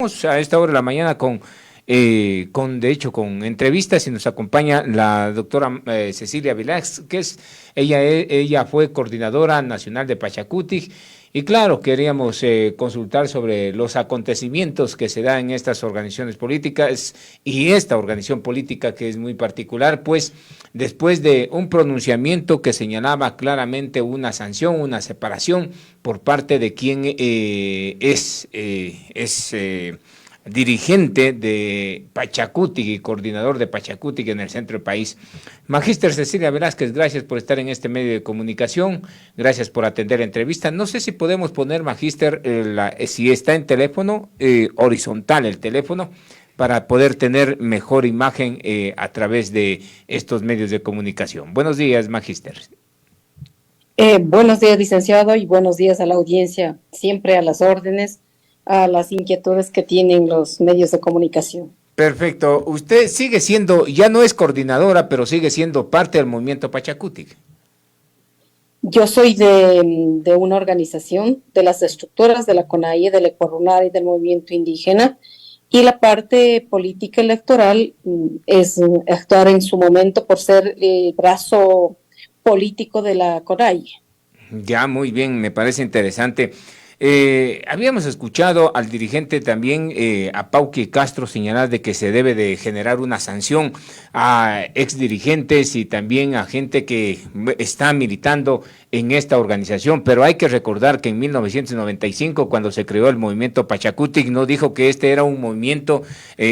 estamos a esta hora de la mañana de hecho, con entrevistas y nos acompaña la doctora Cecilia Velázquez. Ella fue coordinadora nacional de Pachacutic. Y claro, queríamos consultar sobre los acontecimientos que se dan en estas organizaciones políticas y esta organización política que es muy particular, pues después de un pronunciamiento que señalaba claramente una sanción, una separación por parte de quien es dirigente de Pachacutic y coordinador de Pachacutic en el centro del país. Magíster Cecilia Velázquez, gracias por estar en este medio de comunicación, gracias por atender la entrevista. No sé si podemos poner, Magíster, si está en teléfono, horizontal el teléfono, para poder tener mejor imagen a través de estos medios de comunicación. Buenos días, Magíster. Buenos días, licenciado, y buenos días a la audiencia, siempre a las órdenes, a las inquietudes que tienen los medios de comunicación. Perfecto. Usted sigue siendo, ya no es coordinadora, pero sigue siendo parte del movimiento Pachacutic. Yo soy de una organización, de las estructuras de la CONAIE, del Ecuador y del movimiento indígena, y la parte política electoral es actuar en su momento por ser el brazo político de la CONAIE. Ya, muy bien, me parece interesante. Habíamos escuchado al dirigente también, a Pauqui Castro, señalar de que se debe de generar una sanción a exdirigentes y también a gente que está militando en esta organización, pero hay que recordar que en 1995, cuando se creó el movimiento Pachacutic, no dijo que este era un movimiento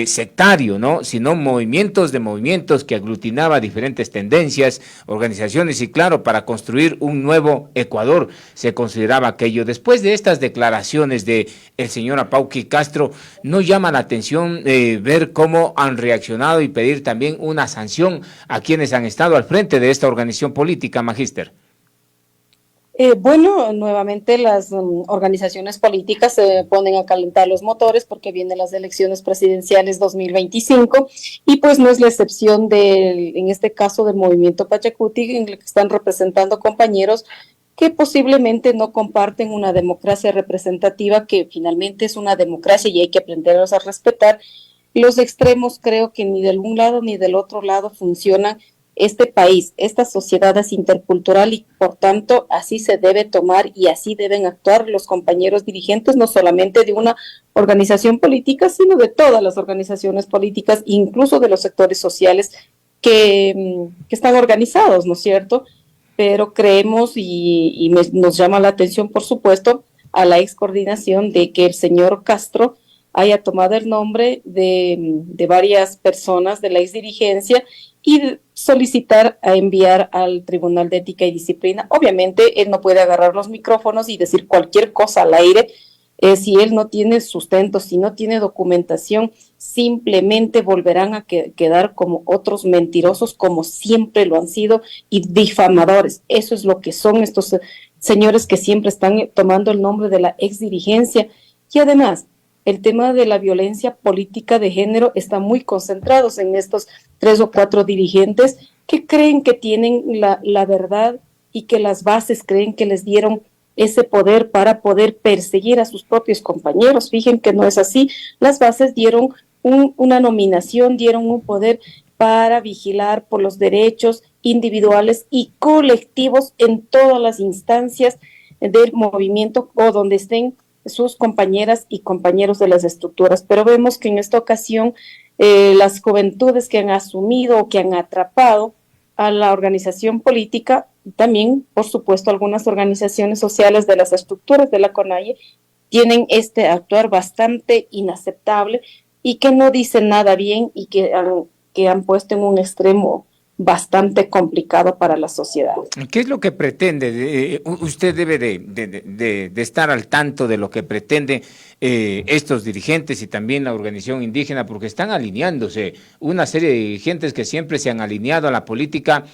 sectario, ¿no? Sino movimientos que aglutinaba diferentes tendencias, organizaciones, y claro, para construir un nuevo Ecuador se consideraba aquello. Después de estas declaraciones de el señor Apauqui Castro, ¿no llama la atención ver cómo han reaccionado y pedir también una sanción a quienes han estado al frente de esta organización política, Magíster? Bueno, nuevamente las organizaciones políticas se ponen a calentar los motores porque vienen las elecciones presidenciales 2025 y pues no es la excepción en este caso del movimiento Pachacutic, en el que están representando compañeros que posiblemente no comparten una democracia representativa, que finalmente es una democracia y hay que aprenderlos a respetar. Los extremos creo que ni del un lado ni del otro lado funcionan. Este país, esta sociedad es intercultural y por tanto así se debe tomar y así deben actuar los compañeros dirigentes, no solamente de una organización política, sino de todas las organizaciones políticas, incluso de los sectores sociales que están organizados, ¿no es cierto? Pero creemos nos llama la atención, por supuesto, a la excoordinación de que el señor Castro haya tomado el nombre de varias personas de la exdirigencia y solicitar a enviar al Tribunal de Ética y Disciplina. Obviamente, él no puede agarrar los micrófonos y decir cualquier cosa al aire. Si él no tiene sustento, si no tiene documentación, simplemente volverán a quedar como otros mentirosos, como siempre lo han sido, y difamadores. Eso es lo que son estos señores que siempre están tomando el nombre de la exdirigencia. Y además, el tema de la violencia política de género está muy concentrados en estos 3 o 4 dirigentes que creen que tienen la verdad y que las bases creen que les dieron ese poder para poder perseguir a sus propios compañeros. Fíjense que no es así. Las bases dieron una nominación, dieron un poder para vigilar por los derechos individuales y colectivos en todas las instancias del movimiento o donde estén sus compañeras y compañeros de las estructuras. Pero vemos que en esta ocasión las juventudes que han asumido o que han atrapado a la organización política, también, por supuesto, algunas organizaciones sociales de las estructuras de la CONAIE, tienen este actuar bastante inaceptable y que no dicen nada bien y que han puesto en un extremo bastante complicado para la sociedad. ¿Qué es lo que pretende? Usted debe de estar al tanto de lo que pretende estos dirigentes y también la organización indígena, porque están alineándose una serie de dirigentes que siempre se han alineado a la política,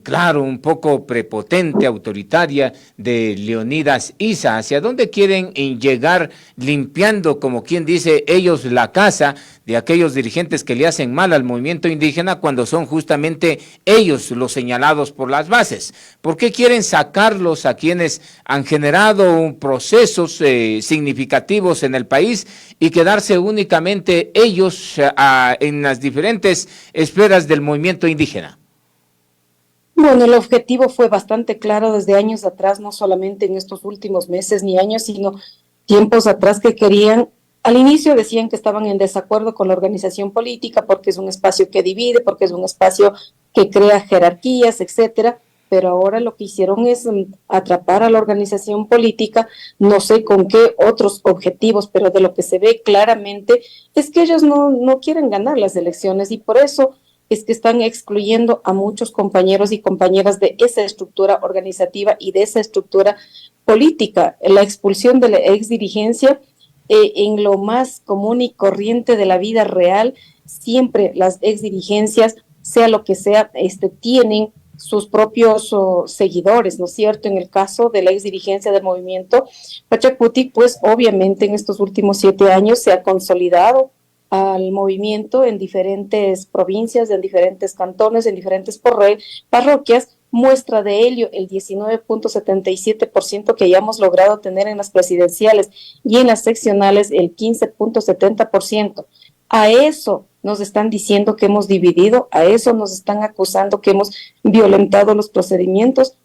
claro, un poco prepotente, autoritaria de Leonidas Issa. ¿Hacia dónde quieren llegar limpiando, como quien dice, ellos la casa de aquellos dirigentes que le hacen mal al movimiento indígena cuando son justamente ellos los señalados por las bases? ¿Por qué quieren sacarlos a quienes han generado procesos significativos en el país y quedarse únicamente ellos en las diferentes esferas del movimiento indígena? Bueno, el objetivo fue bastante claro desde años atrás, no solamente en estos últimos meses ni años, sino tiempos atrás, que querían, al inicio decían que estaban en desacuerdo con la organización política porque es un espacio que divide, porque es un espacio que crea jerarquías, etcétera, pero ahora lo que hicieron es atrapar a la organización política, no sé con qué otros objetivos, pero de lo que se ve claramente es que ellos no quieren ganar las elecciones, y por eso es que están excluyendo a muchos compañeros y compañeras de esa estructura organizativa y de esa estructura política. La expulsión de la exdirigencia, en lo más común y corriente de la vida real, siempre las exdirigencias, sea lo que sea, tienen sus propios seguidores, ¿no es cierto? En el caso de la exdirigencia del movimiento Pachacuti, pues obviamente en estos últimos 7 años se ha consolidado al movimiento en diferentes provincias, en diferentes cantones, en diferentes parroquias. Muestra de ello el 19.77% que ya hemos logrado tener en las presidenciales, y en las seccionales el 15.70%. A eso nos están diciendo que hemos dividido, a eso nos están acusando que hemos violentado los procedimientos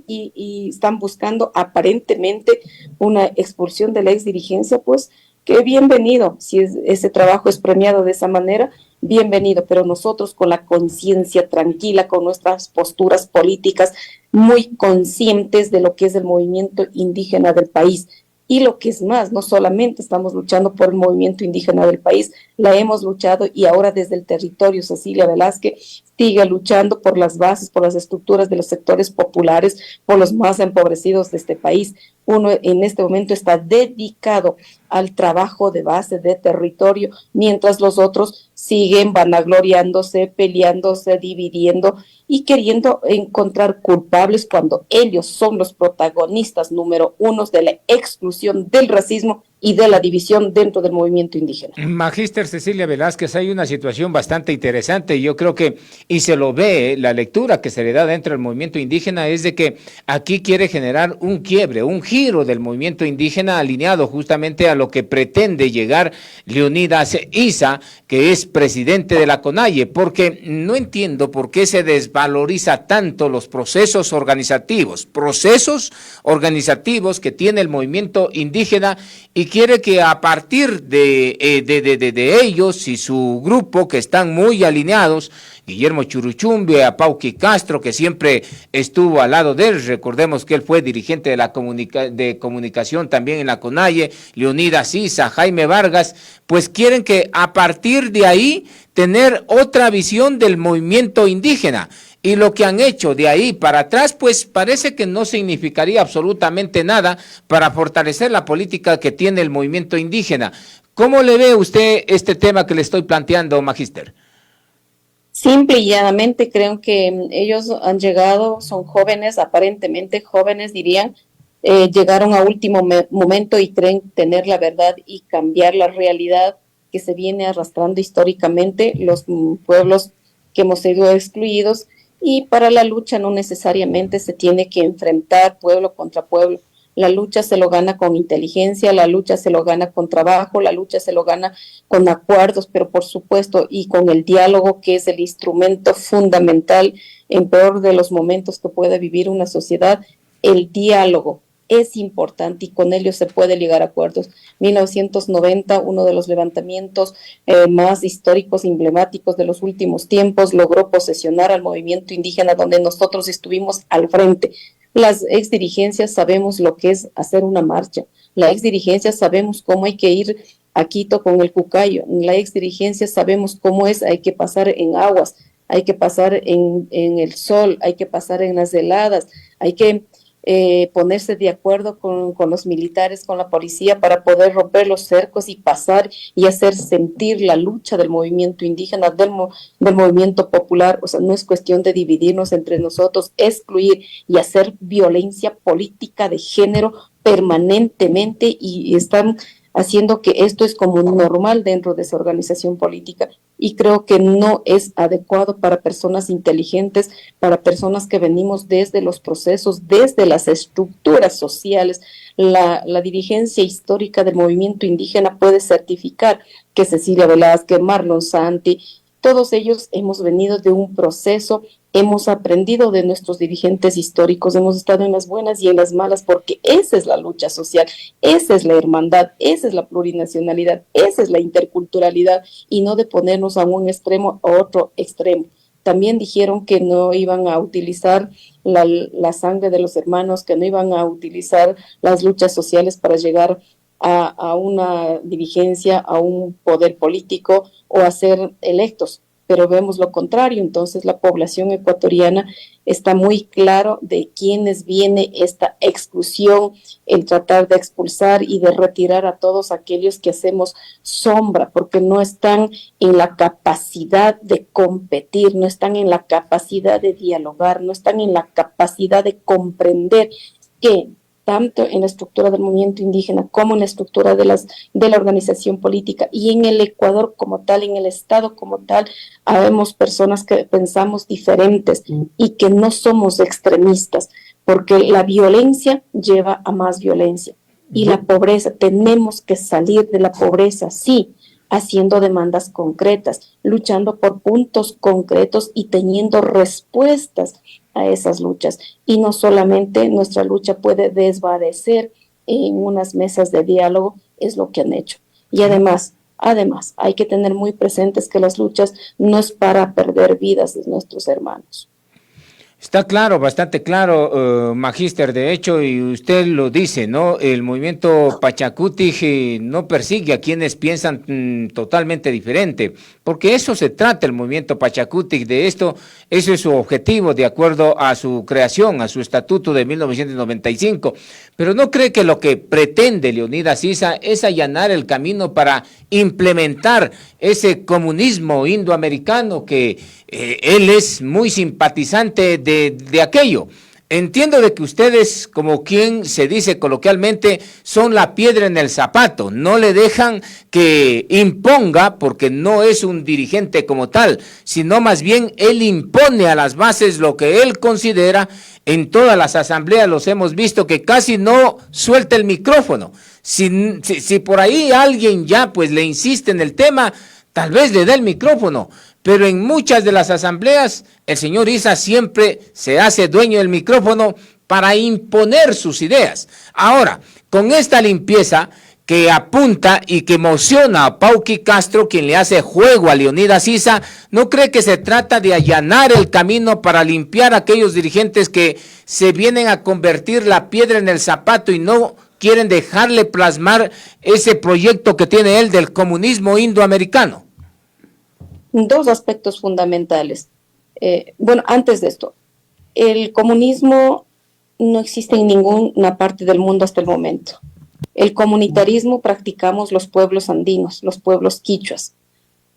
y están buscando aparentemente una expulsión de la exdirigencia. Pues que bienvenido, si ese trabajo es premiado de esa manera, bienvenido, pero nosotros con la conciencia tranquila, con nuestras posturas políticas muy conscientes de lo que es el movimiento indígena del país. Y lo que es más, no solamente estamos luchando por el movimiento indígena del país, la hemos luchado, y ahora desde el territorio Cecilia Velázquez sigue luchando por las bases, por las estructuras de los sectores populares, por los más empobrecidos de este país. Uno en este momento está dedicado al trabajo de base, de territorio, mientras los otros siguen vanagloriándose, peleándose, dividiendo y queriendo encontrar culpables cuando ellos son los protagonistas número 1 de la exclusión, del racismo y de la división dentro del movimiento indígena. Magíster Cecilia Velázquez, hay una situación bastante interesante. Yo creo que, y se lo ve, la lectura que se le da dentro del movimiento indígena es de que aquí quiere generar un quiebre, un giro del movimiento indígena alineado justamente a lo que pretende llegar Leonidas Issa, que es presidente de la CONAIE, porque no entiendo por qué se desvaloriza tanto los procesos organizativos que tiene el movimiento indígena, y quiere que a partir de ellos y su grupo, que están muy alineados, Guillermo Churuchumbe, a Pauqui Castro, que siempre estuvo al lado de él, recordemos que él fue dirigente de la comunicación también en la CONAIE, Leonidas Issa, Jaime Vargas, pues quieren que a partir de ahí tener otra visión del movimiento indígena. Y lo que han hecho de ahí para atrás, pues parece que no significaría absolutamente nada para fortalecer la política que tiene el movimiento indígena. ¿Cómo le ve usted este tema que le estoy planteando, Magíster? Simple y llanamente creo que ellos han llegado, son jóvenes, aparentemente jóvenes dirían, llegaron a último momento y creen tener la verdad y cambiar la realidad que se viene arrastrando históricamente los pueblos que hemos sido excluidos. Y para la lucha no necesariamente se tiene que enfrentar pueblo contra pueblo. La lucha se lo gana con inteligencia, la lucha se lo gana con trabajo, la lucha se lo gana con acuerdos, pero por supuesto, y con el diálogo, que es el instrumento fundamental en peor de los momentos que puede vivir una sociedad. El diálogo es importante y con ello se puede llegar a acuerdos. 1990, uno de los levantamientos más históricos, emblemáticos de los últimos tiempos, logró posesionar al movimiento indígena, donde nosotros estuvimos al frente. Las exdirigencias sabemos lo que es hacer una marcha. La exdirigencia sabemos cómo hay que ir a Quito con el cucayo. La exdirigencia sabemos cómo es, hay que pasar en aguas, hay que pasar en el sol, hay que pasar en las heladas, hay que ponerse de acuerdo con los militares, con la policía, para poder romper los cercos y pasar y hacer sentir la lucha del movimiento indígena, del movimiento popular. O sea, no es cuestión de dividirnos entre nosotros, excluir y hacer violencia política de género permanentemente, y están haciendo que esto es como normal dentro de esa organización política, y creo que no es adecuado para personas inteligentes, para personas que venimos desde los procesos, desde las estructuras sociales. La dirigencia histórica del movimiento indígena puede certificar que Cecilia Velázquez, Marlon Santi, todos ellos hemos venido de un proceso, hemos aprendido de nuestros dirigentes históricos, hemos estado en las buenas y en las malas, porque esa es la lucha social, esa es la hermandad, esa es la plurinacionalidad, esa es la interculturalidad, y no de ponernos a un extremo a otro extremo. También dijeron que no iban a utilizar la sangre de los hermanos, que no iban a utilizar las luchas sociales para llegar a una dirigencia, a un poder político o a ser electos, pero vemos lo contrario. Entonces la población ecuatoriana está muy claro de quiénes viene esta exclusión, el tratar de expulsar y de retirar a todos aquellos que hacemos sombra, porque no están en la capacidad de competir, no están en la capacidad de dialogar, no están en la capacidad de comprender que tanto en la estructura del movimiento indígena como en la estructura de la organización política y en el Ecuador como tal, en el Estado como tal, habemos personas que pensamos diferentes y que no somos extremistas, porque la violencia lleva a más violencia y la pobreza, tenemos que salir de la pobreza, sí, haciendo demandas concretas, luchando por puntos concretos y teniendo respuestas a esas luchas. Y no solamente nuestra lucha puede desvanecer en unas mesas de diálogo, es lo que han hecho. Y además, hay que tener muy presentes que las luchas no es para perder vidas de nuestros hermanos. Está claro, bastante claro, magíster, de hecho, y usted lo dice, ¿no? El movimiento Pachacuti no persigue a quienes piensan totalmente diferente, porque eso se trata el movimiento Pachacuti, de esto, eso es su objetivo, de acuerdo a su creación, a su estatuto de 1995, pero no cree que lo que pretende Leonidas Issa es allanar el camino para implementar ese comunismo indoamericano que él es muy simpatizante de aquello. Entiendo de que ustedes, como quien se dice coloquialmente, son la piedra en el zapato, no le dejan que imponga, porque no es un dirigente como tal, sino más bien él impone a las bases lo que él considera. En todas las asambleas los hemos visto que casi no suelta el micrófono. Si por ahí alguien ya pues le insiste en el tema, tal vez le dé el micrófono, pero en muchas de las asambleas el señor Issa siempre se hace dueño del micrófono para imponer sus ideas. Ahora, con esta limpieza que apunta y que emociona a Pauqui Castro, quien le hace juego a Leonidas Issa, ¿no cree que se trata de allanar el camino para limpiar a aquellos dirigentes que se vienen a convertir la piedra en el zapato y no quieren dejarle plasmar ese proyecto que tiene él del comunismo indoamericano? Dos aspectos fundamentales. Bueno, antes de esto, el comunismo no existe en ninguna parte del mundo hasta el momento. El comunitarismo practicamos los pueblos andinos, los pueblos quichuas.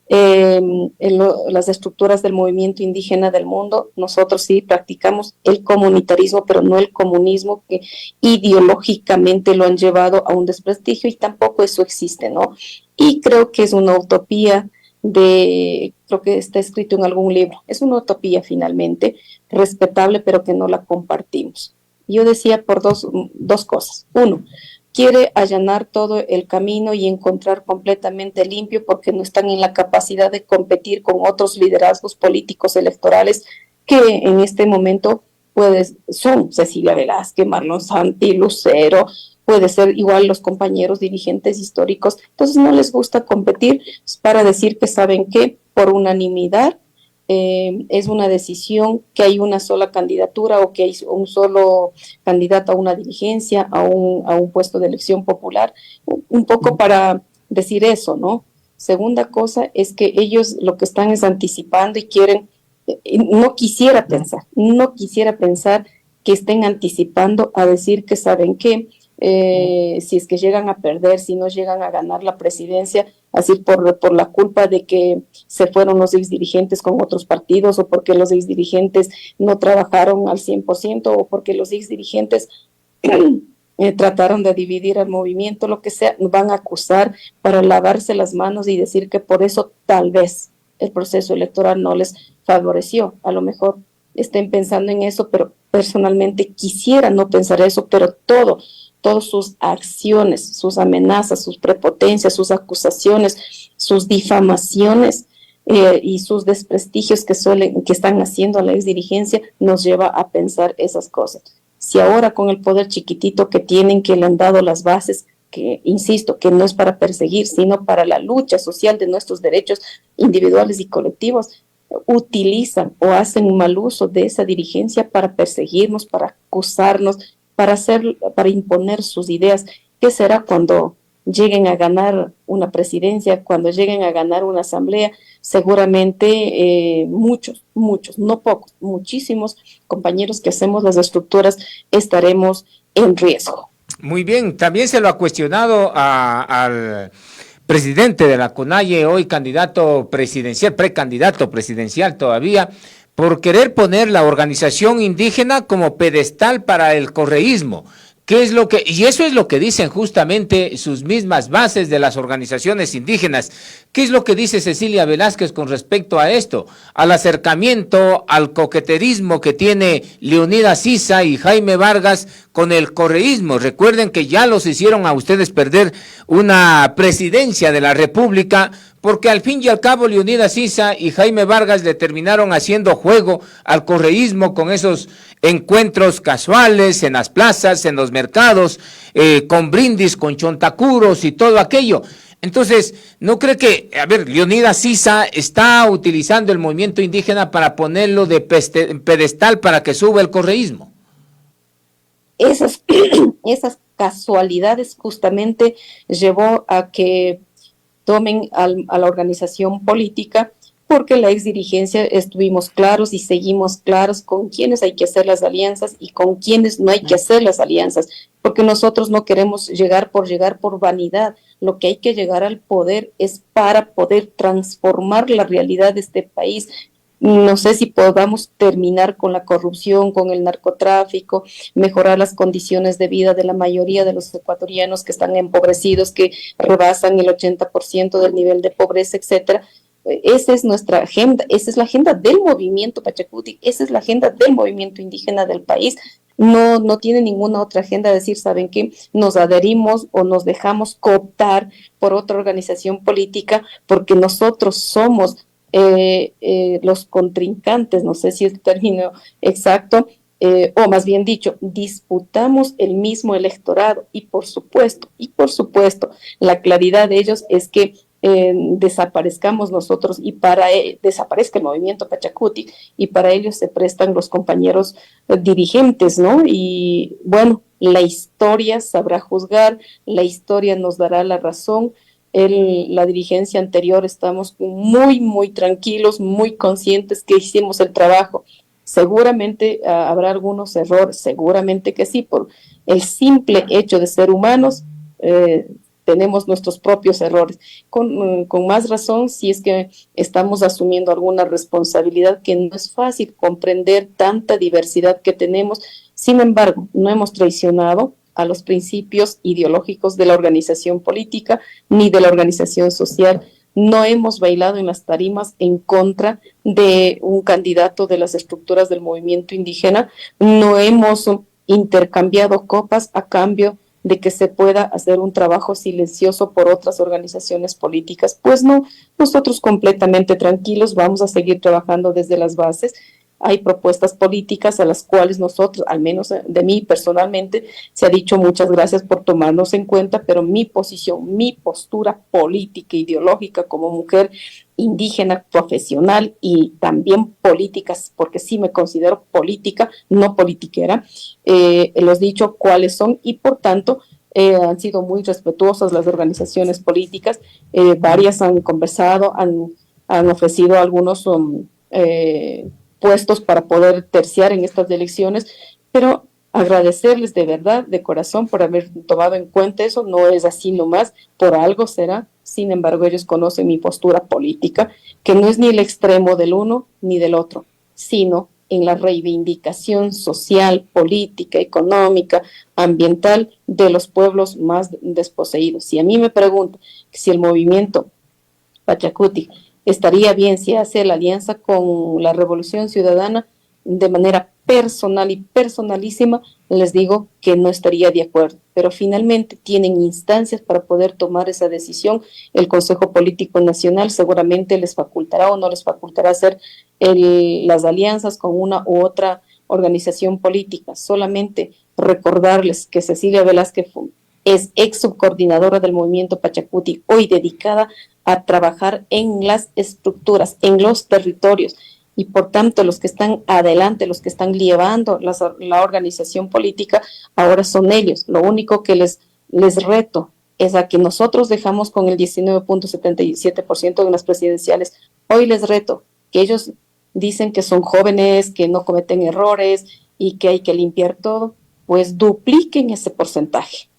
Las estructuras del movimiento indígena del mundo, nosotros sí practicamos el comunitarismo, pero no el comunismo que ideológicamente lo han llevado a un desprestigio, y tampoco eso existe, ¿no? Y creo que es una utopía creo que está escrito en algún libro, es una utopía finalmente, respetable, pero que no la compartimos. Yo decía por dos cosas. Uno, quiere allanar todo el camino y encontrar completamente limpio, porque no están en la capacidad de competir con otros liderazgos políticos electorales que en este momento son Cecilia Velázquez, Marlon Santi, Lucero, puede ser igual los compañeros dirigentes históricos. Entonces no les gusta competir para decir que saben que por unanimidad es una decisión, que hay una sola candidatura o que hay un solo candidato a una dirigencia, a un puesto de elección popular, un poco para decir eso, ¿no? Segunda cosa es que ellos lo que están es anticipando y quieren, no quisiera pensar que estén anticipando a decir que saben que si es que llegan a perder, si no llegan a ganar la presidencia, así por la culpa de que se fueron los exdirigentes con otros partidos, o porque los exdirigentes no trabajaron al 100%, o porque los exdirigentes trataron de dividir al movimiento, lo que sea, nos van a acusar para lavarse las manos y decir que por eso tal vez el proceso electoral no les favoreció. A lo mejor estén pensando en eso, pero personalmente quisiera no pensar eso, pero todas sus acciones, sus amenazas, sus prepotencias, sus acusaciones, sus difamaciones y sus desprestigios que están haciendo a la exdirigencia nos lleva a pensar esas cosas. Si ahora con el poder chiquitito que tienen, que le han dado las bases, que insisto, que no es para perseguir, sino para la lucha social de nuestros derechos individuales y colectivos, utilizan o hacen un mal uso de esa dirigencia para perseguirnos, para acusarnos, para imponer sus ideas. ¿Qué será cuando lleguen a ganar una presidencia, cuando lleguen a ganar una asamblea? Seguramente muchos, no pocos, muchísimos compañeros que hacemos las estructuras estaremos en riesgo. Muy bien, también se lo ha cuestionado al presidente de la CONAIE, hoy candidato presidencial, precandidato presidencial todavía, por querer poner la organización indígena como pedestal para el correísmo. ¿Qué es lo que, y eso es lo que dicen justamente sus mismas bases de las organizaciones indígenas? ¿Qué es lo que dice Cecilia Velázquez con respecto a esto? Al acercamiento, al coqueterismo que tiene Leonidas Issa y Jaime Vargas con el correísmo. Recuerden que ya los hicieron a ustedes perder una presidencia de la República, porque al fin y al cabo Leonidas Issa y Jaime Vargas le terminaron haciendo juego al correísmo con esos encuentros casuales en las plazas, en los mercados, con brindis, con chontacuros y todo aquello. Entonces, ¿no cree que, a ver, Leonidas Issa está utilizando el movimiento indígena para ponerlo de pedestal para que suba el correísmo? Esas casualidades justamente llevó a que tomen a la organización política, porque la exdirigencia estuvimos claros y seguimos claros con quiénes hay que hacer las alianzas y con quiénes no hay que hacer las alianzas, porque nosotros no queremos llegar por vanidad. Lo que hay que llegar al poder es para poder transformar la realidad de este país. No sé si podamos terminar con la corrupción, con el narcotráfico, mejorar las condiciones de vida de la mayoría de los ecuatorianos que están empobrecidos, que rebasan el 80% del nivel de pobreza, etcétera. Esa es nuestra agenda, esa es la agenda del movimiento Pachacuti, esa es la agenda del movimiento indígena del país. No tiene ninguna otra agenda de decir, ¿saben qué? Nos adherimos o nos dejamos cooptar por otra organización política porque nosotros somos los contrincantes, no sé si es el término exacto, o más bien dicho, disputamos el mismo electorado y por supuesto, la claridad de ellos es que desaparezcamos nosotros y desaparezca el movimiento Pachacuti y para ello se prestan los compañeros dirigentes, ¿no? Y bueno, la historia sabrá juzgar, la historia nos dará la razón. La dirigencia anterior estamos muy tranquilos, muy conscientes que hicimos el trabajo. Seguramente habrá algunos errores, seguramente que sí, por el simple hecho de ser humanos, tenemos nuestros propios errores. Con más razón, si es que estamos asumiendo alguna responsabilidad, que no es fácil comprender tanta diversidad que tenemos. Sin embargo, no hemos traicionado a los principios ideológicos de la organización política ni de la organización social. No hemos bailado en las tarimas en contra de un candidato de las estructuras del movimiento indígena. No hemos intercambiado copas a cambio de que se pueda hacer un trabajo silencioso por otras organizaciones políticas. Pues no, nosotros completamente tranquilos vamos a seguir trabajando desde las bases. Hay propuestas políticas a las cuales nosotros, al menos de mí personalmente, se ha dicho muchas gracias por tomarnos en cuenta, pero mi posición, mi postura política, ideológica como mujer indígena, profesional y también políticas, porque sí me considero política, no politiquera, los he dicho cuáles son y por tanto han sido muy respetuosas las organizaciones políticas, varias han conversado, han ofrecido algunos puestos para poder terciar en estas elecciones, pero agradecerles de verdad, de corazón, por haber tomado en cuenta eso. No es así nomás, por algo será. Sin embargo, ellos conocen mi postura política, que no es ni el extremo del uno ni del otro, sino en la reivindicación social, política, económica, ambiental de los pueblos más desposeídos. Si a mí me preguntan si el movimiento Pachacuti estaría bien si hace la alianza con la Revolución Ciudadana de manera personal y personalísima, les digo que no estaría de acuerdo, pero finalmente tienen instancias para poder tomar esa decisión. El Consejo Político Nacional seguramente les facultará o no les facultará hacer las alianzas con una u otra organización política. Solamente recordarles que Cecilia Velázquez es ex subcoordinadora del movimiento Pachacuti, hoy dedicada a trabajar en las estructuras, en los territorios, y por tanto los que están adelante, los que están llevando la organización política, ahora son ellos. Lo único que les reto es a que nosotros dejamos con el 19.77% en las presidenciales. Hoy les reto que ellos dicen que son jóvenes, que no cometen errores y que hay que limpiar todo, pues dupliquen ese porcentaje.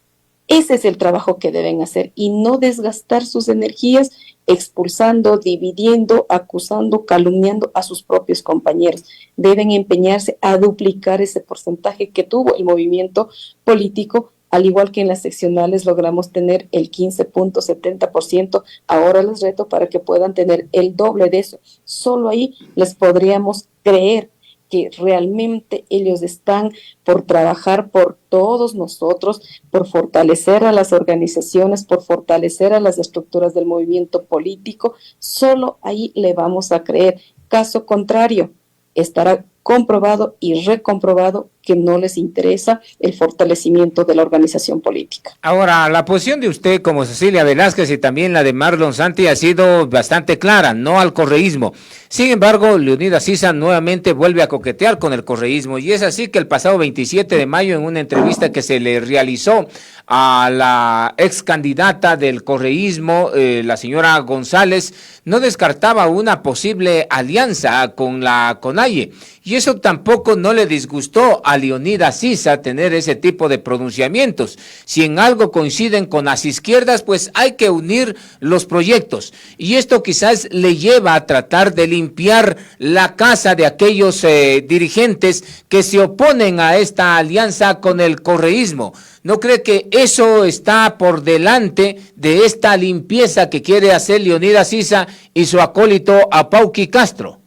Ese es el trabajo que deben hacer y no desgastar sus energías expulsando, dividiendo, acusando, calumniando a sus propios compañeros. Deben empeñarse a duplicar ese porcentaje que tuvo el movimiento político, al igual que en las seccionales logramos tener el 15.70%. Ahora les reto para que puedan tener el doble de eso. Solo ahí les podríamos creer que realmente ellos están por trabajar por todos nosotros, por fortalecer a las organizaciones, por fortalecer a las estructuras del movimiento político. Solo ahí le vamos a creer. Caso contrario, estará comprobado y recomprobado que no les interesa el fortalecimiento de la organización política. Ahora, la posición de usted como Cecilia Velázquez y también la de Marlon Santi ha sido bastante clara, no al correísmo. Sin embargo, Leonidas Sisa nuevamente vuelve a coquetear con el correísmo y es así que el pasado 27 de mayo en una entrevista que se le realizó a la ex candidata del correísmo, la señora González, no descartaba una posible alianza con la CONAIE. Y eso tampoco no le disgustó a Leonidas Sisa tener ese tipo de pronunciamientos. Si en algo coinciden con las izquierdas, pues hay que unir los proyectos. Y esto quizás le lleva a tratar de limpiar la casa de aquellos dirigentes que se oponen a esta alianza con el correísmo. ¿No cree que eso está por delante de esta limpieza que quiere hacer Leonidas Sisa y su acólito Apauqui Castro?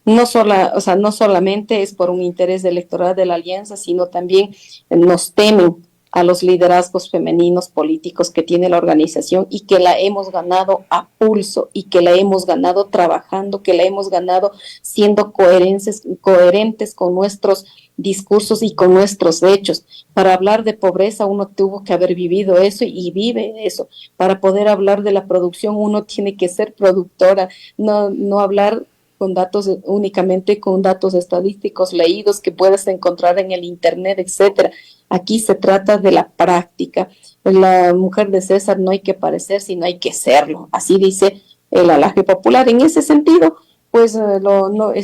No solamente es por un interés electoral de la alianza, sino también nos temen a los liderazgos femeninos políticos que tiene la organización y que la hemos ganado a pulso y que la hemos ganado trabajando, que la hemos ganado siendo coherentes con nuestros discursos y con nuestros hechos. Para hablar de pobreza uno tuvo que haber vivido eso y vive eso. Para poder hablar de la producción uno tiene que ser productora, no hablar con datos, únicamente con datos estadísticos leídos que puedas encontrar en el internet, etcétera. Aquí se trata de la práctica. La mujer de César no hay que parecer, sino hay que serlo. Así dice el alaje popular. En ese sentido, pues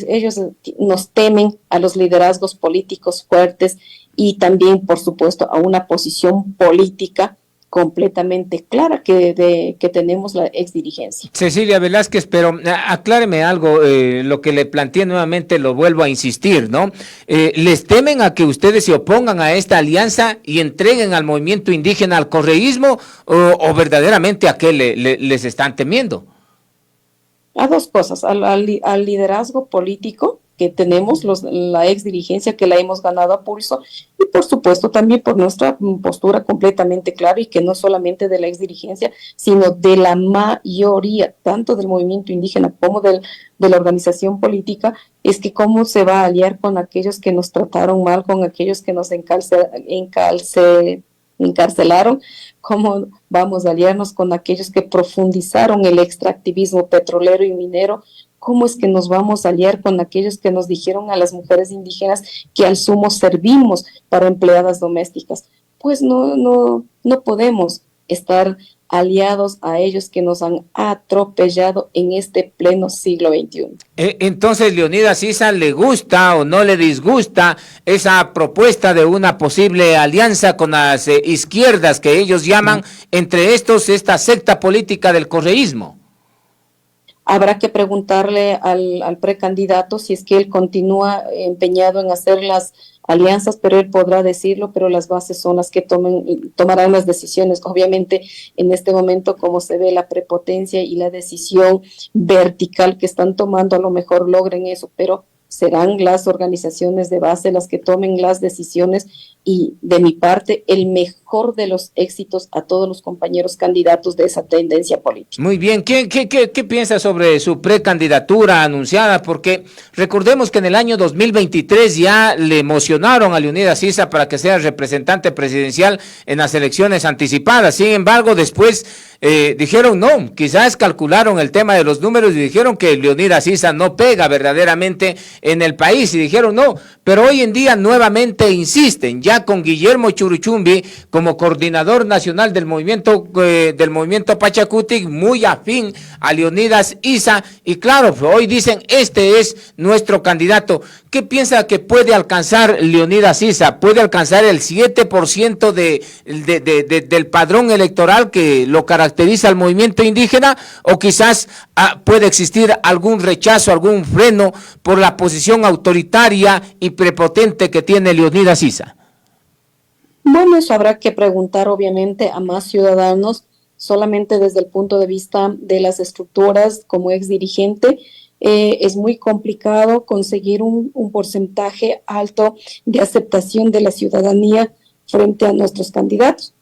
ellos nos temen a los liderazgos políticos fuertes y también, por supuesto, a una posición política completamente clara que tenemos la exdirigencia. Cecilia Velázquez, pero acláreme algo, lo que le planteé nuevamente lo vuelvo a insistir, ¿no? ¿Les temen a que ustedes se opongan a esta alianza y entreguen al movimiento indígena al correísmo o verdaderamente a qué les están temiendo? A dos cosas, al liderazgo político que tenemos, la ex dirigencia que la hemos ganado a pulso y por supuesto también por nuestra postura completamente clara y que no solamente de la ex dirigencia, sino de la mayoría, tanto del movimiento indígena como de la organización política, es que cómo se va a aliar con aquellos que nos trataron mal, con aquellos que nos encarcelaron, cómo vamos a aliarnos con aquellos que profundizaron el extractivismo petrolero y minero. ¿Cómo es que nos vamos a aliar con aquellos que nos dijeron a las mujeres indígenas que al sumo servimos para empleadas domésticas? Pues no podemos estar aliados a ellos que nos han atropellado en este pleno siglo XXI. Entonces, Leonidas Sisa, ¿le gusta o no le disgusta esa propuesta de una posible alianza con las izquierdas que ellos llaman, entre estos, esta secta política del correísmo? Habrá que preguntarle al precandidato si es que él continúa empeñado en hacer las alianzas, pero él podrá decirlo, pero las bases son las que tomarán las decisiones. Obviamente, en este momento, como se ve la prepotencia y la decisión vertical que están tomando, a lo mejor logren eso, pero serán las organizaciones de base las que tomen las decisiones y de mi parte el mejor de los éxitos a todos los compañeros candidatos de esa tendencia política. Muy bien, ¿qué piensa sobre su precandidatura anunciada? Porque recordemos que en el año 2023 ya le emocionaron a Leonidas Issa para que sea representante presidencial en las elecciones anticipadas. Sin embargo, después dijeron no, quizás calcularon el tema de los números y dijeron que Leonidas Issa no pega verdaderamente en el país y dijeron no, pero hoy en día nuevamente insisten, ya con Guillermo Churuchumbi como coordinador nacional del movimiento Pachacuti, muy afín a Leonidas Issa, y claro, hoy dicen este es nuestro candidato. ¿Qué piensa que puede alcanzar Leonidas Issa? ¿Puede alcanzar el 7% del padrón electoral que lo caracteriza al movimiento indígena? ¿O quizás puede existir algún rechazo, algún freno por la posición autoritaria y prepotente que tiene Leonidas Issa? Bueno, eso habrá que preguntar obviamente a más ciudadanos, solamente desde el punto de vista de las estructuras como ex dirigente. Es muy complicado conseguir un porcentaje alto de aceptación de la ciudadanía frente a nuestros candidatos.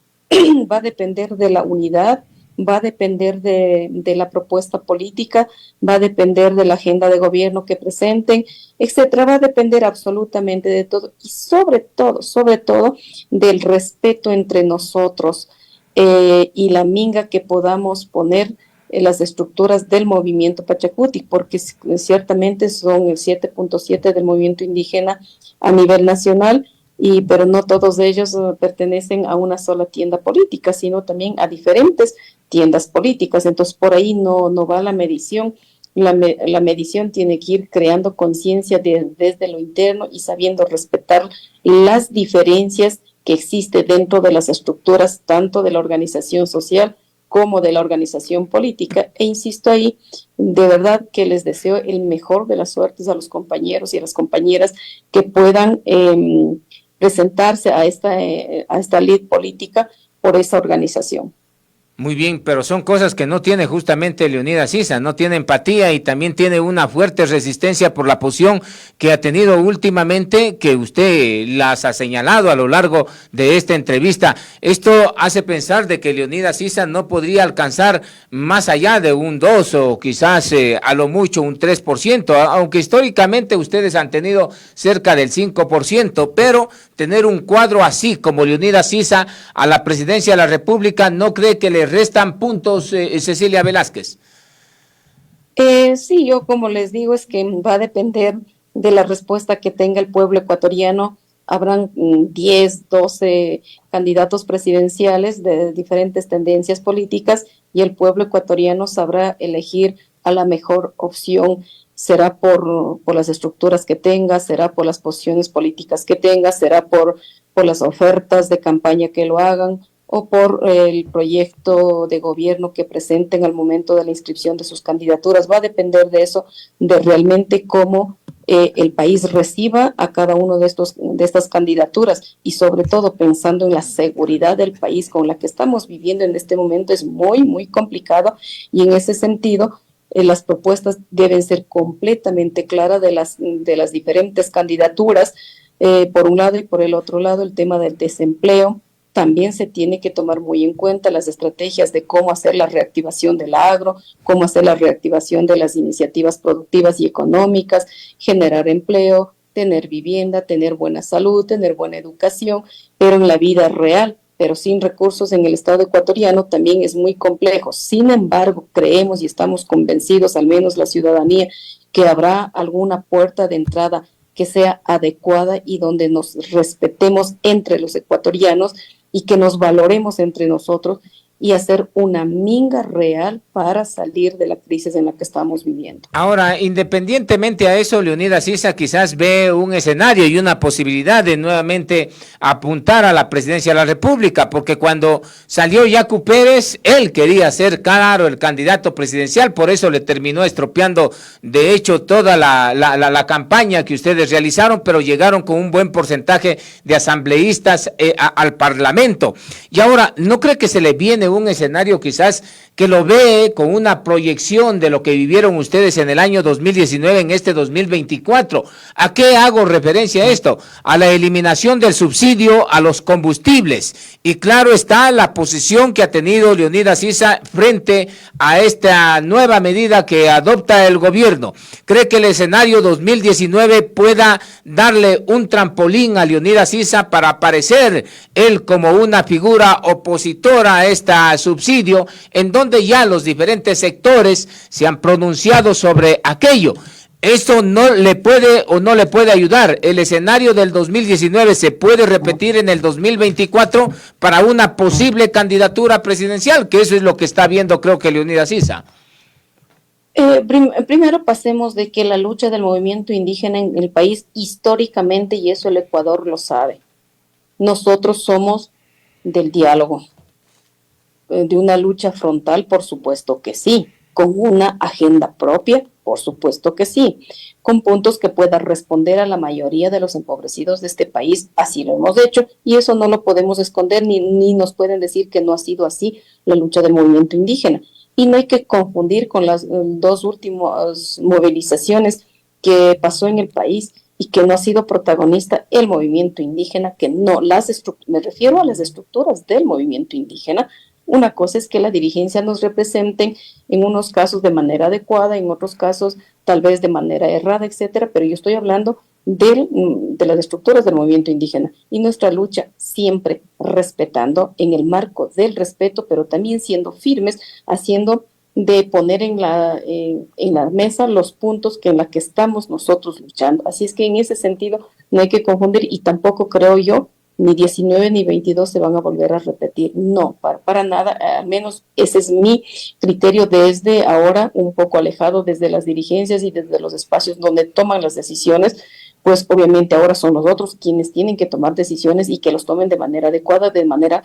Va a depender de la unidad, va a depender de la propuesta política, va a depender de la agenda de gobierno que presenten, etcétera. Va a depender absolutamente de todo y sobre todo del respeto entre nosotros y la minga que podamos poner en las estructuras del movimiento Pachacuti, porque ciertamente son el 7.7 del movimiento indígena a nivel nacional, pero no todos ellos pertenecen a una sola tienda política, sino también a diferentes tiendas políticas. Entonces, por ahí no va la medición. La medición tiene que ir creando conciencia desde lo interno y sabiendo respetar las diferencias que existen dentro de las estructuras, tanto de la organización social como de la organización política. E insisto ahí, de verdad que les deseo el mejor de las suertes a los compañeros y a las compañeras que puedan presentarse a esta lid política por esa organización. Muy bien, pero son cosas que no tiene justamente Leonidas Issa, no tiene empatía y también tiene una fuerte resistencia por la posición que ha tenido últimamente, que usted las ha señalado a lo largo de esta entrevista. Esto hace pensar de que Leonidas Issa no podría alcanzar más allá de un 2 o quizás a lo mucho un 3%, aunque históricamente ustedes han tenido cerca del 5%, pero tener un cuadro así como Leonidas Issa a la presidencia de la República, ¿no cree que le restan puntos, Cecilia Velázquez? Sí, yo como les digo es que va a depender de la respuesta que tenga el pueblo ecuatoriano. Habrán 10, 12 candidatos presidenciales de diferentes tendencias políticas y el pueblo ecuatoriano sabrá elegir a la mejor opción. Será por las estructuras que tenga, será por las posiciones políticas que tenga, será por las ofertas de campaña que lo hagan, o por el proyecto de gobierno que presenten al momento de la inscripción de sus candidaturas. Va a depender de eso, de realmente cómo el país reciba a cada uno de estas candidaturas y sobre todo pensando en la seguridad del país con la que estamos viviendo en este momento. Es muy, muy complicado y en ese sentido las propuestas deben ser completamente claras de las diferentes candidaturas. Por un lado y por el otro lado, el tema del desempleo. También se tiene que tomar muy en cuenta las estrategias de cómo hacer la reactivación del agro, cómo hacer la reactivación de las iniciativas productivas y económicas, generar empleo, tener vivienda, tener buena salud, tener buena educación, pero en la vida real, pero sin recursos en el Estado ecuatoriano también es muy complejo. Sin embargo, creemos y estamos convencidos, al menos la ciudadanía, que habrá alguna puerta de entrada que sea adecuada y donde nos respetemos entre los ecuatorianos y que nos valoremos entre nosotros y hacer una minga real para salir de la crisis en la que estamos viviendo. Ahora, independientemente a eso, Leonidas Issa quizás ve un escenario y una posibilidad de nuevamente apuntar a la presidencia de la República, porque cuando salió Yacu Pérez, él quería ser, claro, el candidato presidencial, por eso le terminó estropeando, de hecho, toda la campaña que ustedes realizaron, pero llegaron con un buen porcentaje de asambleístas al Parlamento. Y ahora, ¿no cree que se le viene un escenario quizás que lo ve con una proyección de lo que vivieron ustedes en el año 2019, en este 2024? ¿A qué hago referencia a esto? A la eliminación del subsidio a los combustibles. Y claro está la posición que ha tenido Leonidas Issa frente a esta nueva medida que adopta el gobierno. ¿Cree que el escenario 2019 pueda darle un trampolín a Leonidas Issa para aparecer él como una figura opositora a este subsidio, en donde ya los diferentes sectores se han pronunciado sobre aquello? ¿Esto no le puede o no le puede ayudar? ¿El escenario del 2019 se puede repetir en el 2024 para una posible candidatura presidencial? Que eso es lo que está viendo, creo que Leonidas Issa. Primero pasemos de que la lucha del movimiento indígena en el país históricamente, y eso el Ecuador lo sabe, nosotros somos del diálogo, de una lucha frontal, por supuesto que sí, con una agenda propia, por supuesto que sí, con puntos que puedan responder a la mayoría de los empobrecidos de este país. Así lo hemos hecho y eso no lo podemos esconder, ni nos pueden decir que no ha sido así la lucha del movimiento indígena. Y no hay que confundir con las dos últimas movilizaciones que pasó en el país y que no ha sido protagonista el movimiento indígena, que no, me refiero a las estructuras del movimiento indígena. Una cosa es que la dirigencia nos representen en unos casos de manera adecuada, en otros casos tal vez de manera errada, etcétera, pero yo estoy hablando de las estructuras del movimiento indígena y nuestra lucha siempre respetando en el marco del respeto, pero también siendo firmes, haciendo de poner en la mesa los puntos en la que estamos nosotros luchando. Así es que en ese sentido no hay que confundir y tampoco creo yo ni 19 ni 22 se van a volver a repetir. No, para nada, al menos ese es mi criterio desde ahora, un poco alejado desde las dirigencias y desde los espacios donde toman las decisiones, pues obviamente ahora son los otros quienes tienen que tomar decisiones y que los tomen de manera adecuada, de manera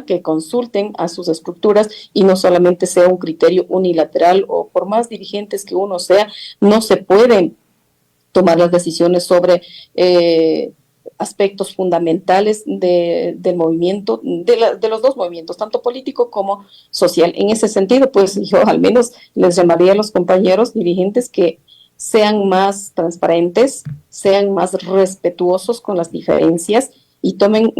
que consulten a sus estructuras y no solamente sea un criterio unilateral o por más dirigentes que uno sea, no se pueden tomar las decisiones sobre aspectos fundamentales del movimiento, de los dos movimientos, tanto político como social. En ese sentido, pues yo al menos les llamaría a los compañeros dirigentes que sean más transparentes, sean más respetuosos con las diferencias y tomen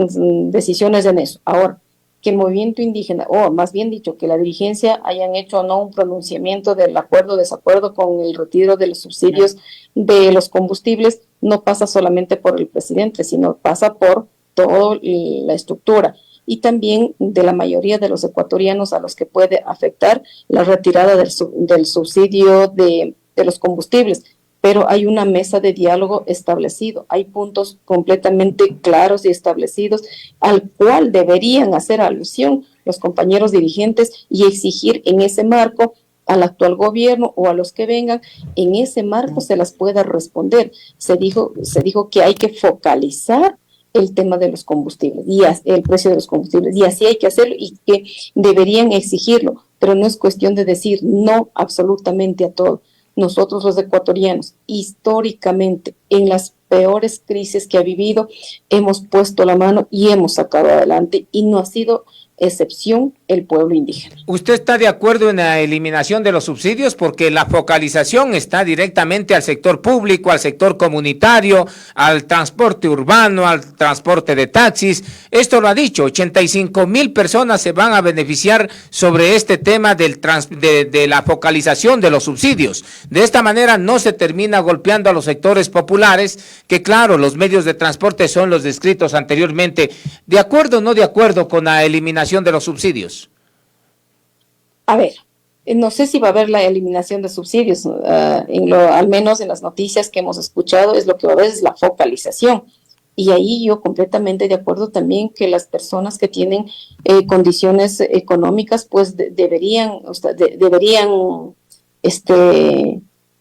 decisiones en eso. Ahora, que el movimiento indígena, o más bien dicho, que la dirigencia hayan hecho o no un pronunciamiento del acuerdo o desacuerdo con el retiro de los subsidios de los combustibles, no pasa solamente por el presidente, sino pasa por toda la estructura y también de la mayoría de los ecuatorianos a los que puede afectar la retirada del subsidio de los combustibles. Pero hay una mesa de diálogo establecido, hay puntos completamente claros y establecidos al cual deberían hacer alusión los compañeros dirigentes y exigir en ese marco al actual gobierno o a los que vengan, en ese marco se las pueda responder. Se dijo que hay que focalizar el tema de los combustibles y el precio de los combustibles, y así hay que hacerlo y que deberían exigirlo, pero no es cuestión de decir no absolutamente a todo. Nosotros los ecuatorianos, históricamente, en las peores crisis que ha vivido, hemos puesto la mano y hemos sacado adelante, y no ha sido excepción el pueblo indígena. ¿Usted está de acuerdo en la eliminación de los subsidios? Porque la focalización está directamente al sector público, al sector comunitario, al transporte urbano, al transporte de taxis. Esto lo ha dicho, 85,000 personas se van a beneficiar sobre este tema de la focalización de los subsidios. De esta manera no se termina golpeando a los sectores populares, que claro, los medios de transporte son los descritos anteriormente. ¿De acuerdo o no de acuerdo con la eliminación de los subsidios? A ver, no sé si va a haber la eliminación de subsidios, al menos en las noticias que hemos escuchado es lo que va a haber es la focalización, Y ahí yo completamente de acuerdo también que las personas que tienen condiciones económicas pues deberían, deberían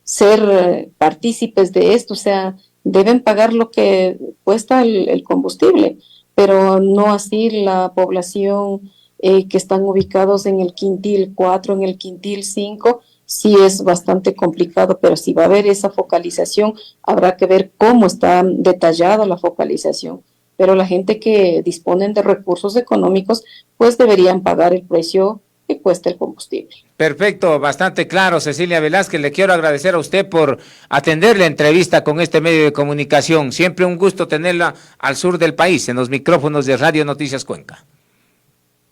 ser partícipes de esto, o sea, deben pagar lo que cuesta el combustible, pero no así la población que están ubicados en el quintil 4, en el quintil 5, sí es bastante complicado, pero si va a haber esa focalización, habrá que ver cómo está detallada la focalización. Pero la gente que disponen de recursos económicos, pues deberían pagar el precio que cuesta el combustible. Perfecto, bastante claro, Cecilia Velázquez. Le quiero agradecer a usted por atender la entrevista con este medio de comunicación. Siempre un gusto tenerla al sur del país, en los micrófonos de Radio Noticias Cuenca.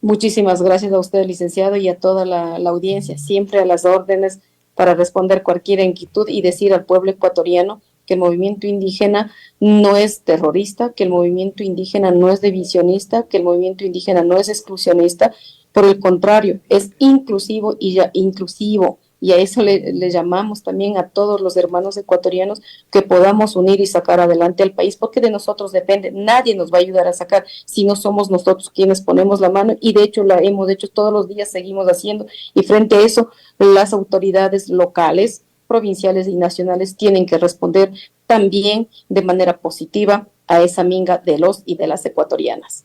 Muchísimas gracias a usted, licenciado, y a toda la audiencia, siempre a las órdenes para responder cualquier inquietud y decir al pueblo ecuatoriano que el movimiento indígena no es terrorista, que el movimiento indígena no es divisionista, que el movimiento indígena no es exclusionista, por el contrario, es inclusivo y ya inclusivo. Y a eso le llamamos también a todos los hermanos ecuatorianos que podamos unir y sacar adelante al país, porque de nosotros depende. Nadie nos va a ayudar a sacar si no somos nosotros quienes ponemos la mano, y de hecho la hemos hecho todos los días, seguimos haciendo. Y frente a eso, las autoridades locales, provinciales y nacionales tienen que responder también de manera positiva a esa minga de los y de las ecuatorianas.